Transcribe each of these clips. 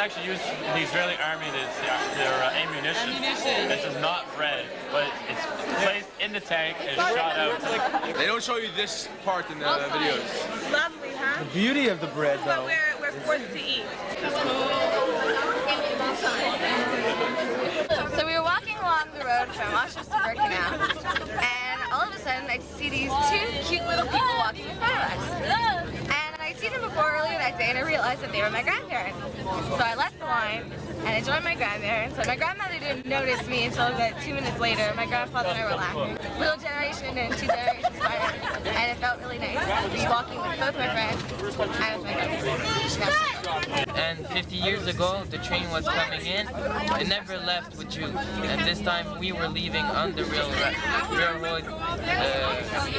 actually used in the Israeli army as their ammunition. This is not bread, but it's placed in the tank and shot out. They don't show you this part in the videos. Lovely, huh? The beauty of the bread, What though. we're forced to eat. So we were walking along the road from Auschwitz to Birkenau, and all of a sudden I see these two cute little people walking in front of us. And I'd seen them before earlier that day, and I realized that they were my grandparents. So I left the line, and I joined my grandparents. And my grandmother didn't notice me until about 2 minutes later. My grandfather and I were laughing. Little generation and 2 generations later, and it felt really nice to be walking with both my friends and with my grandparents. And 50 years ago, the train was coming in. It never left with Jews. And this time we were leaving on the railroad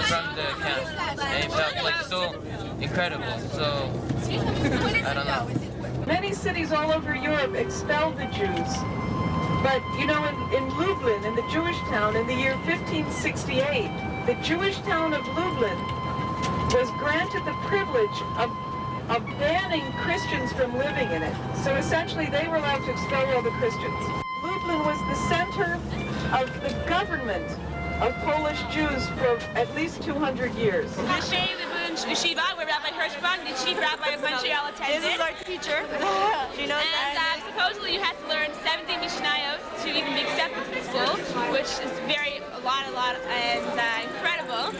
from the camp. And it felt like so incredible. So, I don't know. Many cities all over Europe expelled the Jews. But, you know, in Lublin, in the Jewish town, in the year 1568, the Jewish town of Lublin was granted the privilege of banning Christians from living in it. So essentially they were allowed to expel all the Christians. Lublin was the center of the government of Polish Jews for at least 200 years. Moshe Levin Yeshiva, where Rabbi Hirschbach, the chief rabbi of Montreal, attended. This is our teacher. She knows that. Supposedly you had to learn 70 Mishnayos to even be accepted to the school, which is a lot, and incredible.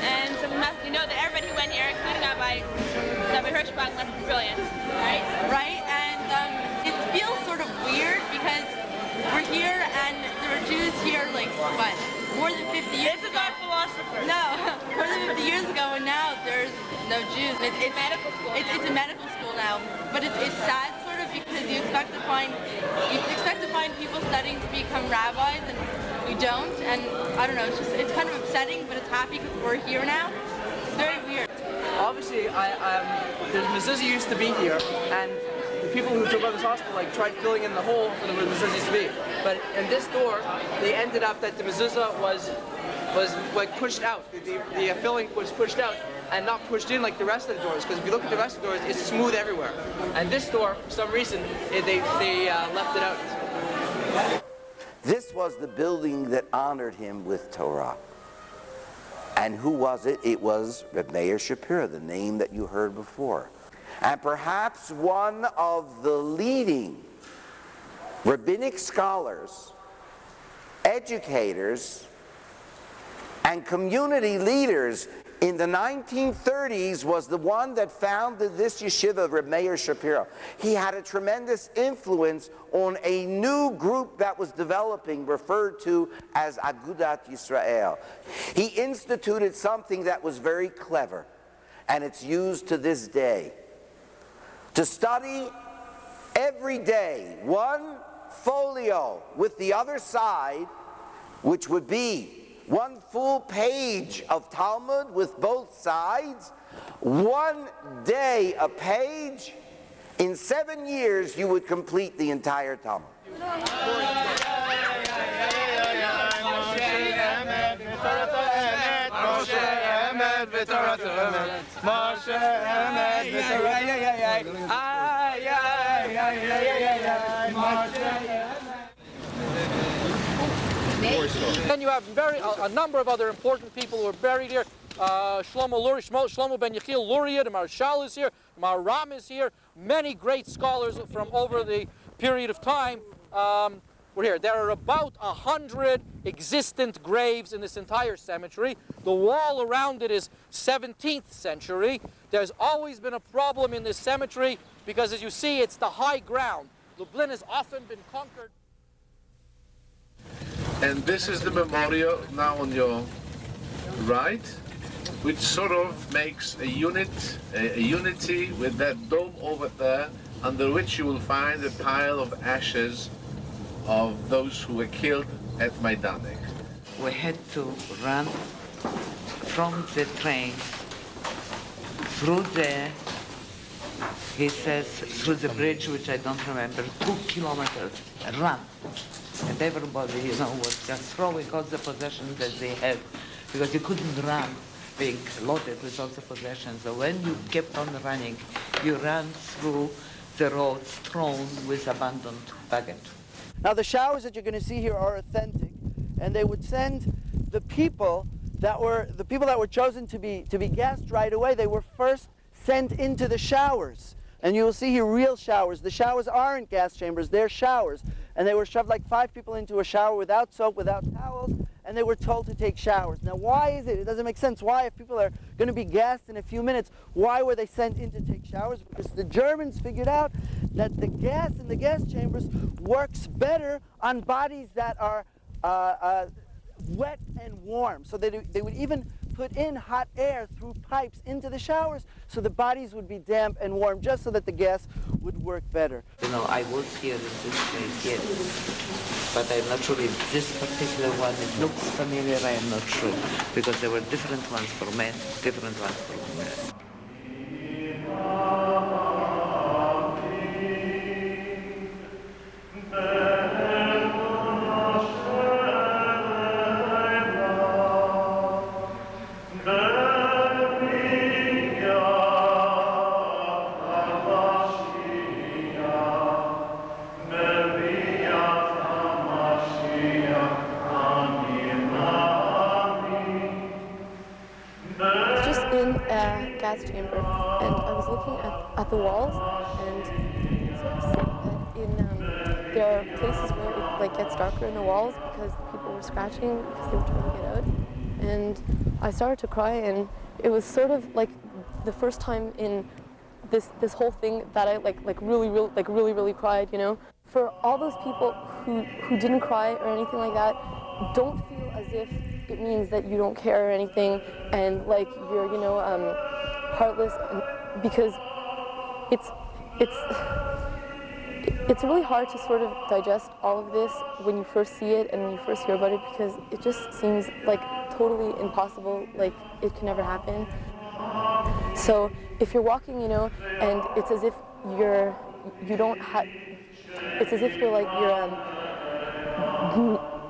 And so we know that everybody who went here, including Rabbi Hirschbach, must be brilliant, right? Right, and it feels sort of weird because we're here and there are Jews here, like, what, more than 50 years ago? This is our philosopher. No, more than 50 years ago, and now there's no Jews. It's medical school. It's a medical school now, but it's sad sort of because you expect to find people studying to become rabbis, and we don't. And I don't know, it's kind of upsetting, but it's happy because we're here now. It's very weird. Obviously, the mezuzah used to be here, and the people who took over this hospital tried filling in the hole for the mezuzah used to be. But in this door, they ended up that the mezuzah was like pushed out. The filling was pushed out and not pushed in like the rest of the doors. Because if you look at the rest of the doors, it's smooth everywhere. And this door, for some reason, they left it out. This was the building that honored him with Torah. And who was it? It was Reb Meir Shapiro, the name that you heard before. And perhaps one of the leading rabbinic scholars, educators, and community leaders in the 1930s was the one that founded this yeshiva, Reb Meir Shapiro. He had a tremendous influence on a new group that was developing, referred to as Agudat Yisrael. He instituted something that was very clever, and it's used to this day. To study every day one folio with the other side, which would be one full page of Talmud with both sides, one day a page. In 7 years, you would complete the entire Talmud. Then you have a number of other important people who are buried here. Shlomo ben Yechiel Luria, the Marshal is here, Maharam is here. Many great scholars from over the period of time were here. There are about 100 existent graves in this entire cemetery. The wall around it is 17th century. There's always been a problem in this cemetery because, as you see, it's the high ground. Lublin has often been conquered. And this is the memorial now on your right, which sort of makes a unity with that dome over there, under which you will find a pile of ashes of those who were killed at Majdanek. We had to run from the train through he says, through the bridge, which I don't remember, 2 kilometers, run. And everybody, you know, was just throwing all the possessions that they had, because you couldn't run being loaded with all the possessions. So when you kept on running, you ran through the roads strewn with abandoned baggage. Now the showers that you're going to see here are authentic, and they would send the people that were chosen to be gassed right away. They were first sent into the showers, and you will see here real showers. The showers aren't gas chambers; they're showers, and they were shoved like 5 people into a shower without soap, without towels, and they were told to take showers. Now, why is it? It doesn't make sense. Why, if people are going to be gassed in a few minutes, why were they sent in to take showers? Because the Germans figured out that the gas in the gas chambers works better on bodies that are wet and warm. So they would even put in hot air through pipes into the showers so the bodies would be damp and warm, just so that the gas would work better. You know, I was here in this place, yes, but I'm not sure if this particular one, it looks familiar, I am not sure, because there were different ones for men, different ones for women. Gas chamber, and I was looking at the walls, and sort of seeing that there are places where it like gets darker in the walls because people were scratching because they were trying to get out, and I started to cry, and it was sort of like the first time in this whole thing that I really cried, you know. For all those people who didn't cry or anything like that, don't feel as if it means that you don't care or anything, and like you're, you know, heartless, because it's really hard to sort of digest all of this when you first see it and when you first hear about it, because it just seems like totally impossible, like it can never happen. So if you're walking, you know, and it's as if you're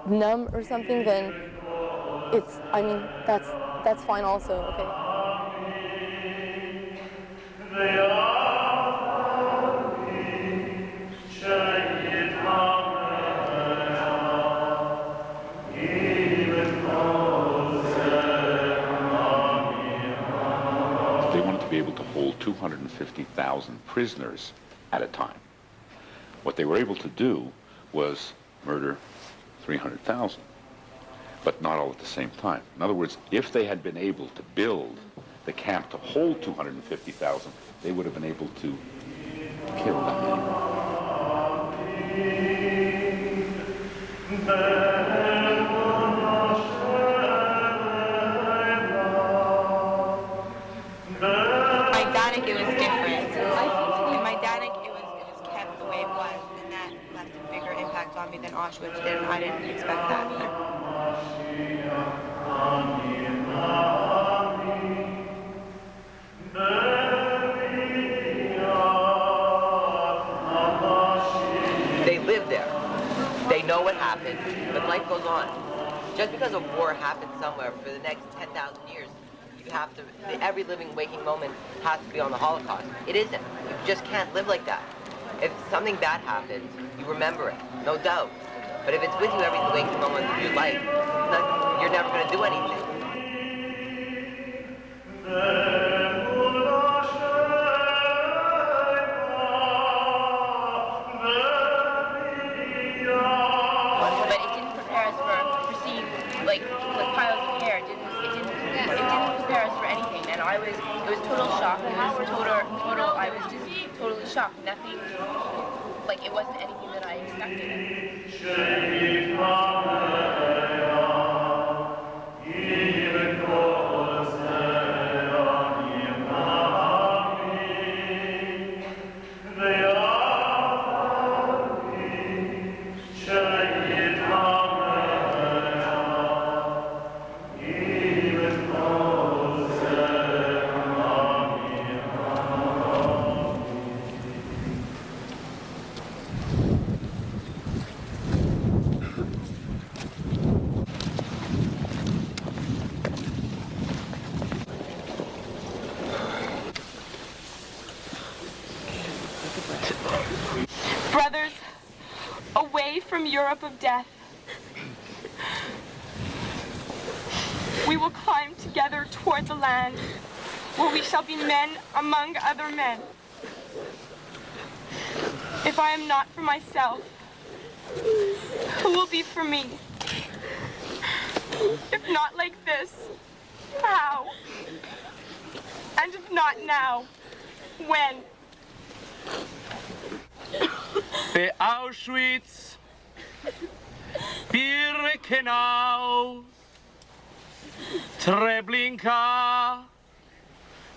numb or something, then that's fine also, okay? They wanted to be able to hold 250,000 prisoners at a time. What they were able to do was murder 300,000, but not all at the same time. In other words, if they had been able to build the camp to hold 250,000, they would have been able to kill that many. Majdanek, it was different. In Majdanek, it was kept the way it was, and that left a bigger impact on me than Auschwitz did, and I didn't expect that either. They live there. They know what happened, but life goes on. Just because a war happened somewhere for the next 10,000 years, you have to, every living, waking moment has to be on the Holocaust. It isn't. You just can't live like that. If something bad happens, you remember it, no doubt. But if it's with you every waking moment of your life, you're never going to do anything. But it didn't prepare us for perceived like piles of hair. It didn't prepare us for anything. And it was total shock. It was total. I was just totally shocked. Nothing. Like it wasn't anything that I expected. from Europe of death. We will climb together toward the land where we shall be men among other men. If I am not for myself, who will be for me? If not like this, how? And if not now, when? Auschwitz, Birkenau, Treblinka,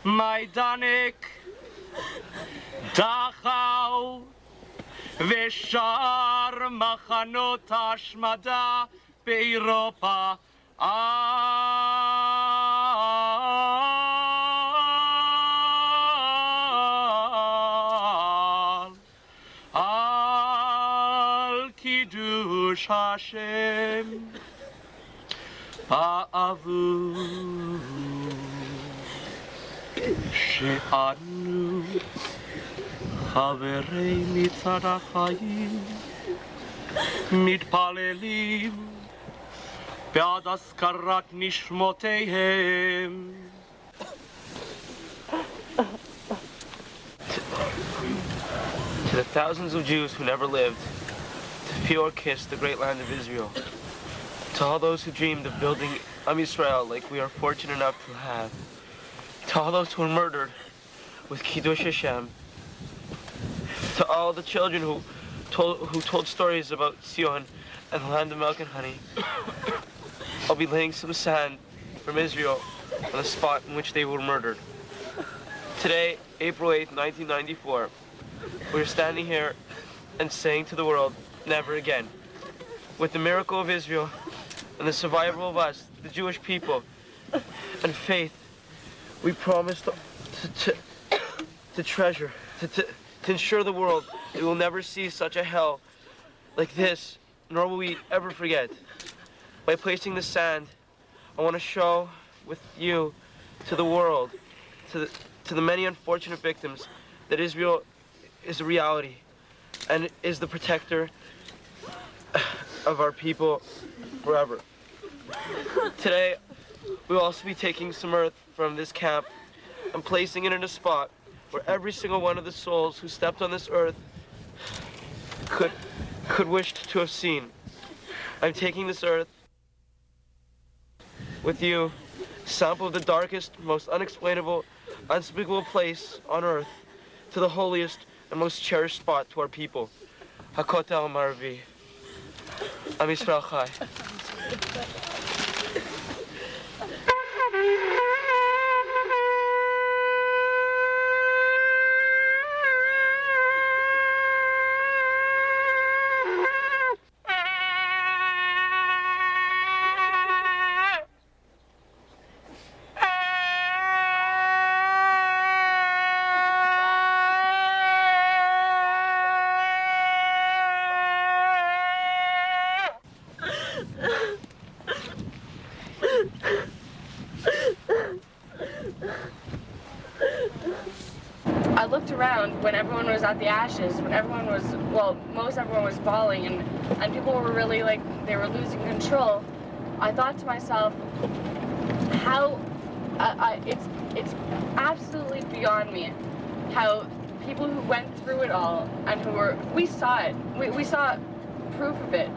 Majdanek, Dachau, ושאר מחנות ההשמדה באירופה. על קידוש השם אהבו שאנו חברי מצד החיים מתפללים בעד הזכרת נשמותיהם. To the thousands of Jews who never lived to feel or kiss the great land of Israel, to all those who dreamed of building Am Yisrael like we are fortunate enough to have, to all those who were murdered with Kiddush Hashem, to all the children who told stories about Zion and the land of milk and honey, I'll be laying some sand from Israel on the spot in which they were murdered. Today, April 8th, 1994, we're standing here and saying to the world, never again. With the miracle of Israel and the survival of us, the Jewish people, and faith, we promise to treasure, to ensure the world we will never see such a hell like this, nor will we ever forget. By placing the sand, I want to show with you to the world, to the many unfortunate victims, that Israel is a reality and is the protector of our people forever. Today, we will also be taking some earth from this camp and placing it in a spot where every single one of the souls who stepped on this earth could wish to have seen. I'm taking this earth with you, sample of the darkest, most unexplainable, unspeakable place on earth, to the holiest and most cherished spot to our people, Hakotel Maravi. Am Yisrael Chai. I looked around when everyone was at the ashes, when everyone was, well, most everyone was bawling, and people were really like, they were losing control. I thought to myself, how, it's absolutely beyond me how people who went through it all and who were, we saw it, we saw proof of it.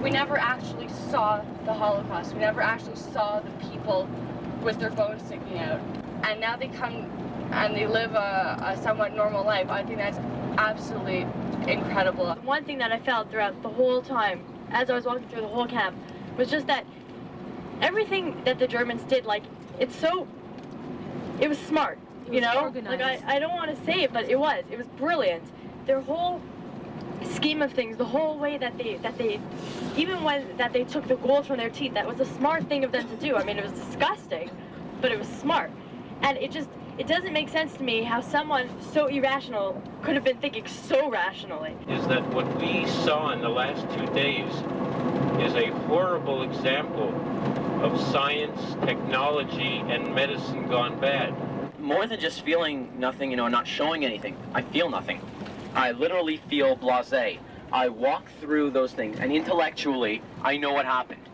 We never actually saw the Holocaust. We never actually saw the people with their bones sticking out. And now they come and they live a somewhat normal life. I think that's absolutely incredible. One thing that I felt throughout the whole time, as I was walking through the whole camp, was just that everything that the Germans did, like, it was smart, you know? Organized. Like, I don't want to say it, but it was brilliant. Their whole scheme of things, the whole way that they even when that they took the gold from their teeth, that was a smart thing of them to do. I mean, it was disgusting, but it was smart. And it doesn't make sense to me how someone so irrational could have been thinking so rationally. Is that what we saw in the last 2 days is a horrible example of science, technology, and medicine gone bad. More than just feeling nothing, not showing anything, I feel nothing. I literally feel blasé. I walk through those things, and intellectually, I know what happened.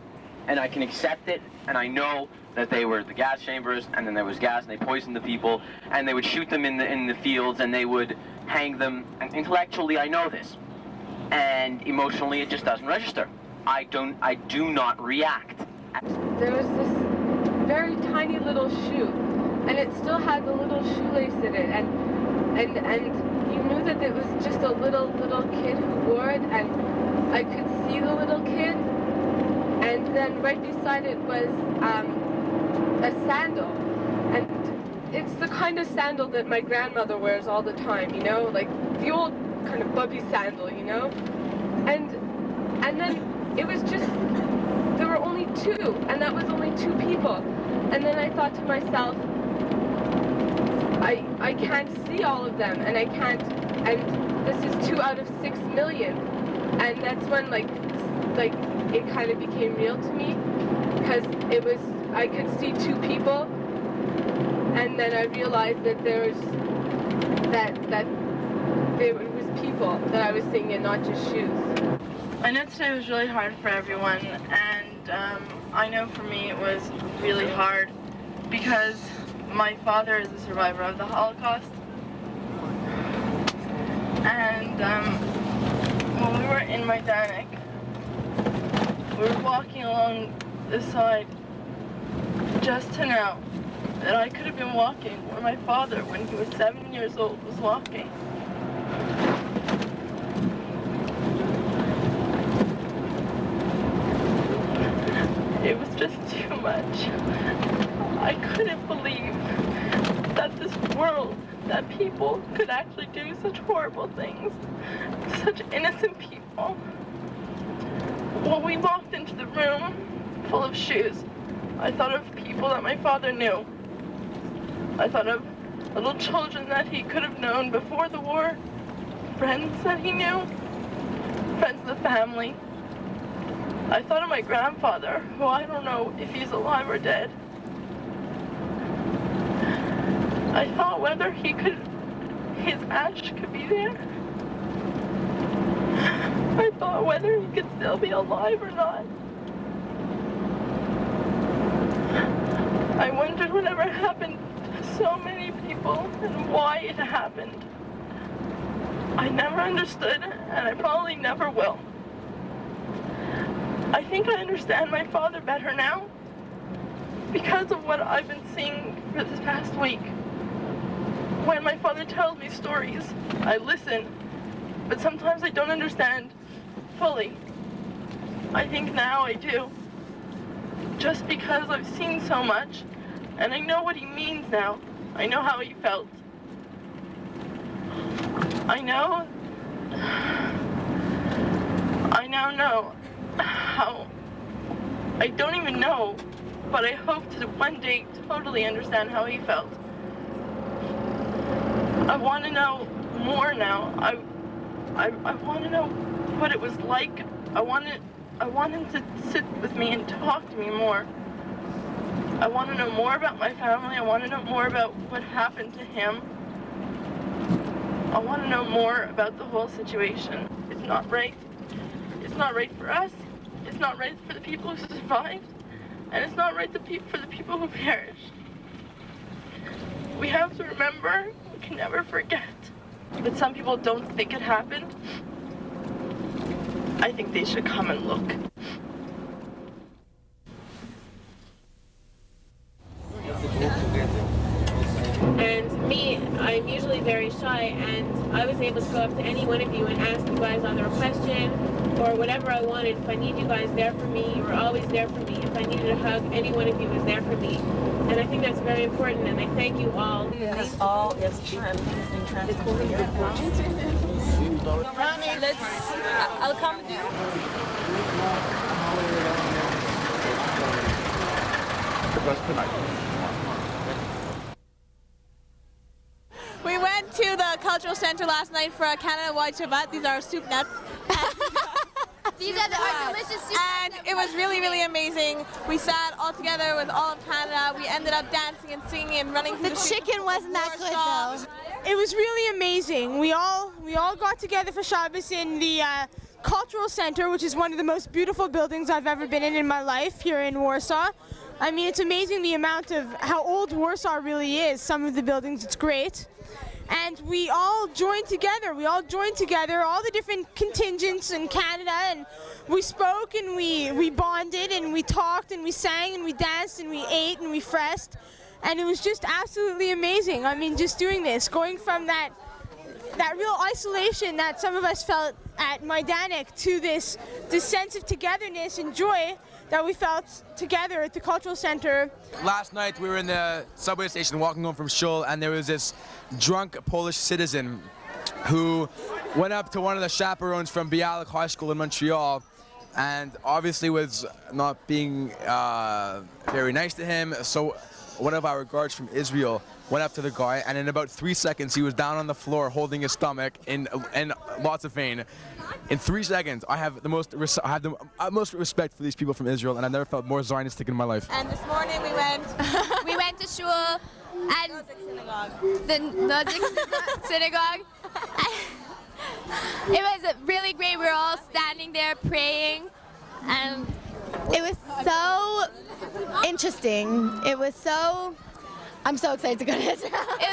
And I can accept it, and I know that they were the gas chambers, and then there was gas, and they poisoned the people, and they would shoot them in the fields, and they would hang them. And intellectually, I know this. And emotionally, it just doesn't register. I do not react. There was this very tiny little shoe, and it still had the little shoelace in it, and you knew that it was just a little kid who wore it, and I could see the little kid, and then right beside it was a sandal, and it's the kind of sandal that my grandmother wears all the time, you know, like the old kind of bubby sandal, you know, and then it was just, there were only two, and that was only two people, and then I thought to myself, I can't see all of them, and I can't, and this is 2 out of 6 million, and that's when like it kind of became real to me, because it was, I could see two people, and then I realized that there was, that it was people that I was seeing and not just shoes. I know today was really hard for everyone, and I know for me it was really hard because my father is a survivor of the Holocaust, and when we were in Majdanek, we were walking along the side just to know that I could have been walking where my father, when he was 7 years old, was walking. It was just too much. I couldn't believe that this world, that people could actually do such horrible things to such innocent people. When we walked into the room full of shoes, I thought of people that my father knew. I thought of little children that he could have known before the war, friends that he knew, friends of the family. I thought of my grandfather, who I don't know if he's alive or dead. I thought whether his ash could be there. I thought whether he could still be alive or not. I wondered whatever happened to so many people and why it happened. I never understood, and I probably never will. I think I understand my father better now because of what I've been seeing for this past week. When my father tells me stories, I listen, but sometimes I don't understand fully. I think now I do, just because I've seen so much, and I know what he means now. I know how he felt. I now know how, I don't even know, but I hope to one day totally understand how he felt. I want to know more now. I want to know what it was like. I want him to sit with me and talk to me more. I want to know more about my family. I want to know more about what happened to him. I want to know more about the whole situation. It's not right. It's not right for us. It's not right for the people who survived. And it's not right for the people who perished. We have to remember, we can never forget. But some people don't think it happened. I think they should come and look. And me, I'm usually very shy, and I was able to go up to any one of you and ask you guys either a question or whatever I wanted. If I need you guys there for me, you were always there for me. If I needed a hug, any one of you was there for me. And I think that's very important, and I thank you all. Because all is being transported here. Let's, I'll come. We went to the cultural center last night for a Canada-wide Shabbat. These are soup nuts. These are our delicious soup. And it was really, really amazing. We sat all together with all of Canada. We ended up dancing and singing and running through the chicken wasn't that good though. It was really amazing. We all got together for Shabbos in the Cultural Center, which is one of the most beautiful buildings I've ever been in my life here in Warsaw. I mean, it's amazing the amount of how old Warsaw really is. Some of the buildings, it's great. And we all joined together. All the different contingents in Canada, and we spoke and we bonded and we talked and we sang and we danced and we ate and we fresh. And it was just absolutely amazing. I mean, just doing this, going from that real isolation that some of us felt at Majdanek to this sense of togetherness and joy that we felt together at the Cultural Center. Last night we were in the subway station walking home from shul, and there was this drunk Polish citizen who went up to one of the chaperones from Bialik High School in Montreal and obviously was not being very nice to him. So one of our guards from Israel went up to the guy, and in about 3 seconds he was down on the floor holding his stomach in lots of pain. In 3 seconds, I have the utmost respect for these people from Israel, and I've never felt more Zionistic in my life. And this morning we went to shul and the Nozik synagogue. It was really great. We were all standing there praying, and it was so interesting. I'm so excited to go to Israel. It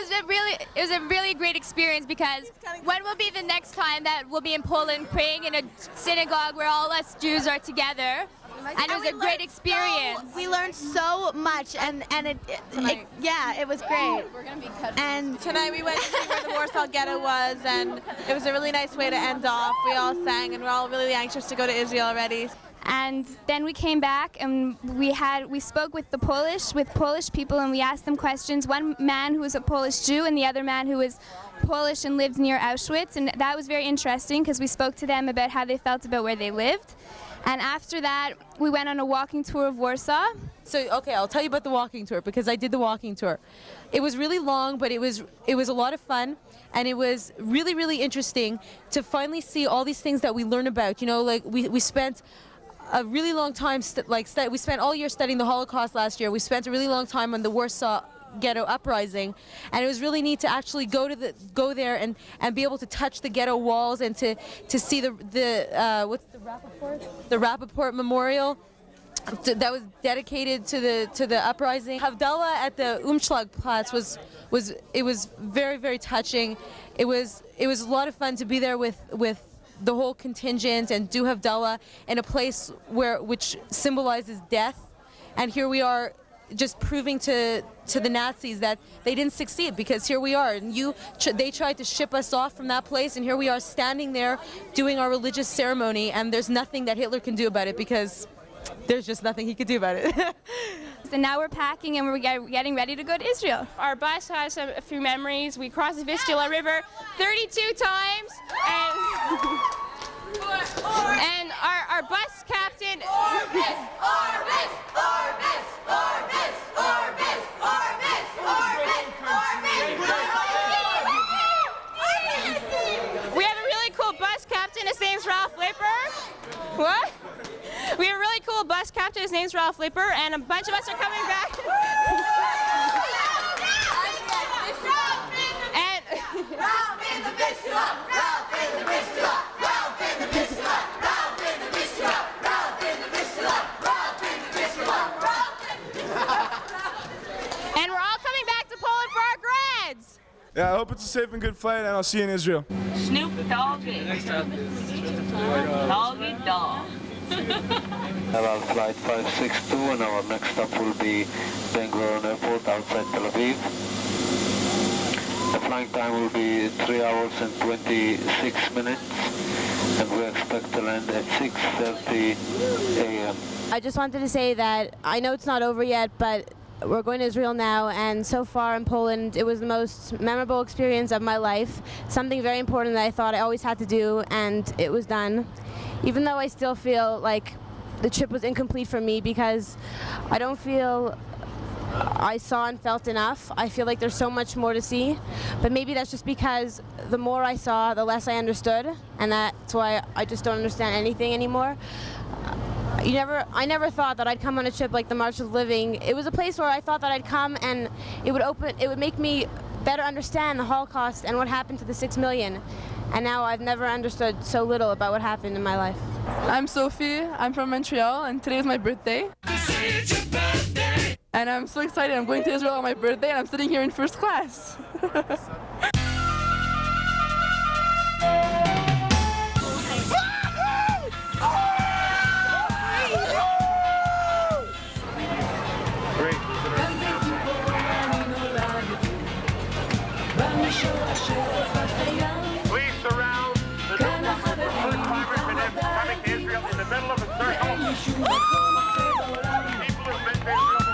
was a really great experience, because when will be the next time that we'll be in Poland praying in a synagogue where all us Jews are together? And it was a great experience. We learned so much, and it was great. We're gonna be cut. And tonight we went to see where the Warsaw Ghetto was, and it was a really nice way to end off. We all sang, and we're all really anxious to go to Israel already. And then we came back and we spoke with Polish people, and we asked them questions. One man who was a Polish Jew and the other man who was Polish and lived near Auschwitz, and that was very interesting because we spoke to them about how they felt about where they lived. And after that, we went on a walking tour of Warsaw. So, okay, I'll tell you about the walking tour, because I did the walking tour. It was really long, but it was a lot of fun, and it was really, really interesting to finally see all these things that we learn about. You know, like we spent a really long time, we spent all year studying the Holocaust last year. We spent a really long time on the Warsaw Ghetto uprising, and it was really neat to actually go there and be able to touch the ghetto walls and to see what's the Rappaport? The Rappaport Memorial that was dedicated to the uprising. Havdalah at the Umschlagplatz was very, very touching. It was a lot of fun to be there with the whole contingent and do Havdalah in a place which symbolizes death, and here we are just proving to the Nazis that they didn't succeed, because here we are, and they tried to ship us off from that place, and here we are standing there doing our religious ceremony, and there's nothing that Hitler can do about it, because there's just nothing he could do about it. And now we're packing and we're getting ready to go to Israel. Our bus has a few memories. We crossed the Vistula River 32 times, and our bus captain. Orbis, Orbis, Orbis, Orbis, Orbis, Orbis, Orbis, Orbis. We have a really cool bus captain. His name's Ralph Lipper. What? We have a really cool bus captain. His name's Ralph Lipper, and a bunch of us are coming back. Ralph in the Vistula, Ralph in the Vistula, Ralph in the Vistula, Ralph in the Vistula, Ralph in the Vistula, Ralph in the Vistula, Ralph in the Vistula. And we're all coming back to Poland for our grads. Yeah, I hope it's a safe and good flight, and I'll see you in Israel. Snoop Doggy. Doggy Dog. About flight 562, and our next stop will be Ben Gurion Airport outside Tel Aviv. The flying time will be 3 hours and 26 minutes, and we expect to land at 6:30 a.m. I just wanted to say that I know it's not over yet, but we're going to Israel now, and so far in Poland, it was the most memorable experience of my life. Something very important that I thought I always had to do, and it was done. Even though I still feel like the trip was incomplete for me, because I don't feel I saw and felt enough. I feel like there's so much more to see, but maybe that's just because the more I saw, the less I understood, and that's why I just don't understand anything anymore. I never thought that I'd come on a trip like the March of the Living. It was a place where I thought that I'd come and it would make me better understand the Holocaust and what happened to the 6 million. And now I've never understood so little about what happened in my life. I'm Sophie, I'm from Montreal, and today is my birthday. And I'm so excited, I'm going to Israel on my birthday, and I'm sitting here in first class. Please surround the first climbers coming to Israel in the middle of a circle. People who've been to Israel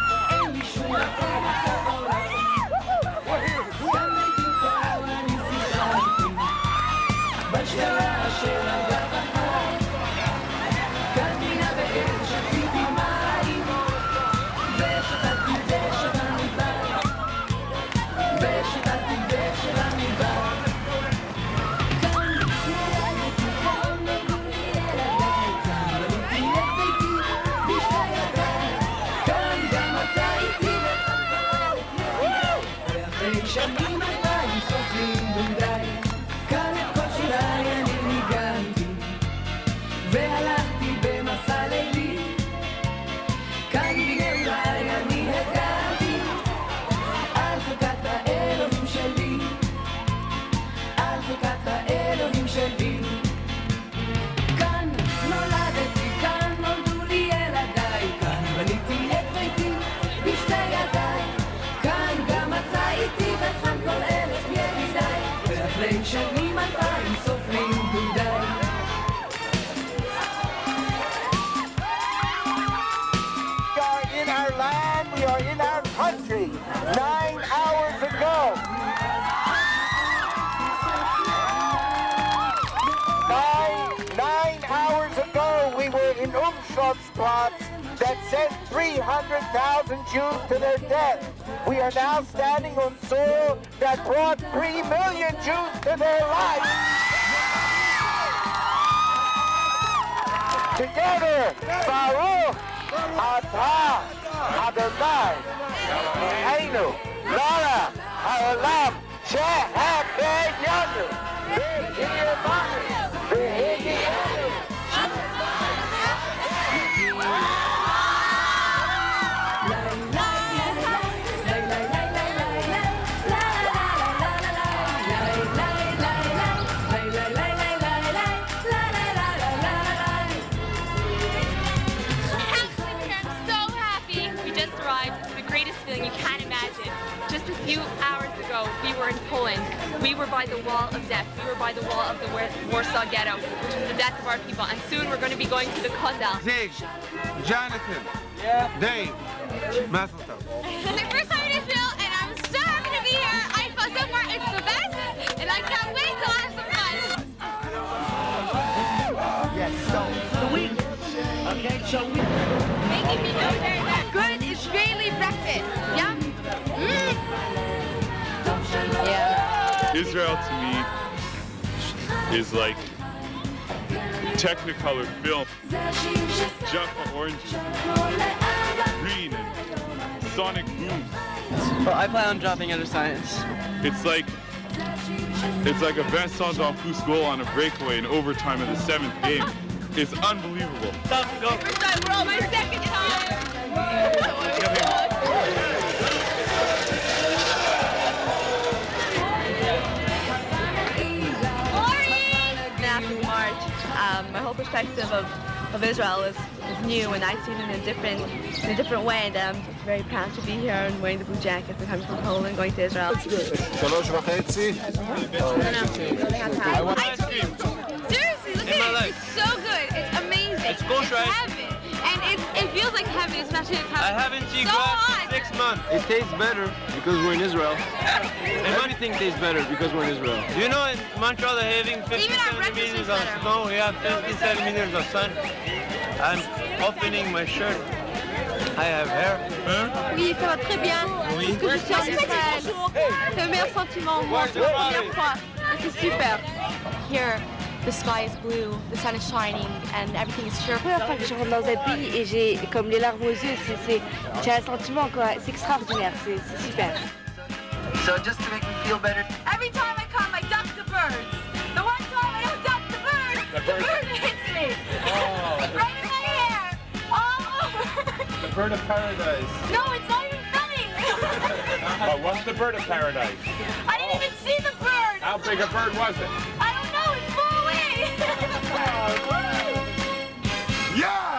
we are in our country. 9 hours ago. 9 hours ago, we were in Umschlagsplatz that sent 300,000 Jews to their death. We are now standing on soil that brought 3 million Jews to their life. Together, Baruch Atah Adonai Eloheinu Lara Ha'olam She'Ha'Beyanu V'Hiyamanu V'Hiyamanu. We were in Poland. We were by the wall of death. We were by the wall of the Warsaw Ghetto, which was the death of our people. And soon we're going to be going to the Kotel. Zig, Jonathan, Dave, Mazel Tov. It's my first time in Israel, and I'm so happy to be here. I feel so far it's the best, and I can't wait to have some fun. Yes, so the week. Okay, so we. Making me know that good Israeli breakfast. Yeah. Yeah. Israel to me is like Technicolor film. Jaffa oranges, green and sonic booms. Well, I plan on dropping out of science. It's like a Vincent D'Anfous goal on a breakaway in overtime of the 7th game. It's unbelievable. First time, we're on my second time. My whole perspective of Israel is new, and I've seen it in a different way, and I'm very proud to be here and wearing the blue jacket and coming from Poland, going to Israel. Seriously, look at it, it's so good, it's amazing, it's heaven, and it feels like heaven, especially in I haven't seen so grass hot. in 6 months. It tastes better because we're in Israel. Everything tastes better because we're in Israel. Do you know in Montreal they're having 50 centimeters of snow? We have 50 centimeters of sun. I'm opening my shirt. I have hair. Oui, ça va très bien. Oui. Parce que je suis en Israël. C'est le meilleur sentiment au monde. C'est la première fois. Et c'est super. Here, the sky is blue, the sun is shining, and everything is cheerful. C'est la première fois que je rentre dans un pays et j'ai comme les larmes aux yeux. J'ai un sentiment quoi. C'est extraordinaire. C'est super. So just to make me feel better. Every time I come, I duck the birds. The one time I don't duck the bird, the bird hits me. Right in my hair. All over. The bird of paradise. No, it's not even funny. What's the bird of paradise? I didn't even see the bird. How big a bird was it? I don't know, it flew away. Yeah!